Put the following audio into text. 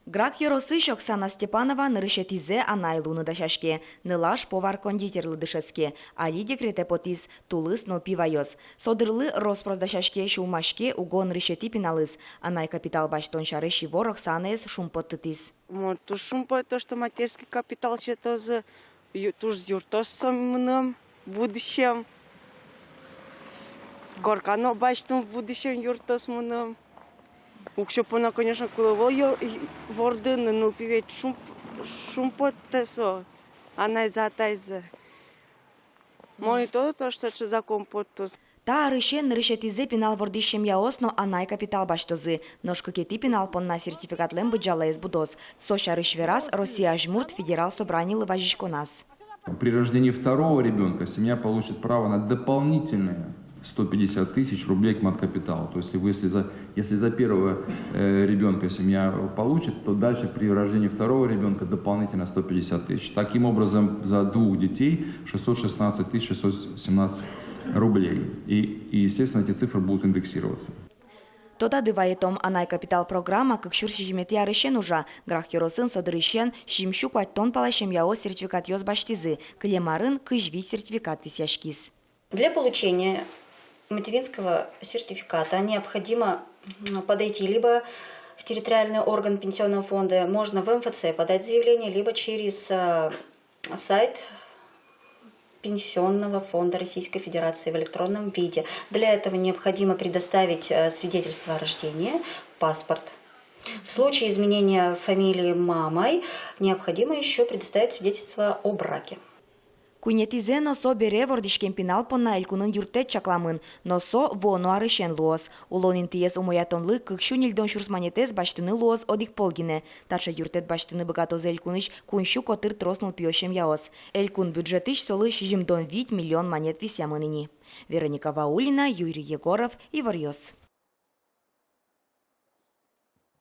Грак Йоросыш Оксана Степанова нырышетизе анайлуны дашашке, нылаш повар-кондитерлы дышецке, али декрете потиз, тулыс нылпивайоз. Содырлы роспроздашашке шумашке уго нырышети пиналыз, анай капитал баштон шары шивор Оксанес шумпоттытиз. То шумпо, то, что материнский капитал четозы, туж юртос сомным в будущем. Горкано баштон в будущем юртос мным. Укшопона, конечно, куловол вордын, но пивет шумпо тесо, она затайзе. Мой то, что за компотус. Та арышен нырышетизе пинал вордишем яосно анай капитал баштозы, ножка кети пинал понна сертификатлем быджалаез будоз. Соша рышверас Россия жмурт федерал собрание лыважишконас. При рождении второго ребенка семья получит право на дополнительные 150 тысяч рублей к маткапиталу. То есть если за первого ребенка семья получит, то дальше при рождении второго ребенка дополнительно 150 тысяч. Таким образом, за двух детей 616 617 рублей. И, естественно, эти цифры будут индексироваться. Тода дываетом анай капитал программа, как шурши жмети арышен уже, грах Йоросын содырышен, шимшу кваттон палашем яо сертификат йоз баштизы, клемарын кыжви сертификат висяшкиз. Для получения материнского сертификата необходимо подойти либо в территориальный орган пенсионного фонда, можно в МФЦ подать заявление, либо через сайт Пенсионного фонда Российской Федерации в электронном виде. Для этого необходимо предоставить свидетельство о рождении, паспорт. В случае изменения фамилии мамой необходимо еще предоставить свидетельство о браке. Куйнетизе носо бере вордишкен пинал понна элькунын юртет чакламын, носо воно арышен луоз. Улонин тиез умоятонлы кыкшу нильдон шурсманетез баштыны луоз одик полгине. Тарша юртет баштыны богатоз элькуныш куншу котыр троснул пьошем яоз. Элькун бюджетыш солы шижимдон 5 миллион монет висямыныни. Вероника Ваулина, Юрий Егоров, Ивар Йос.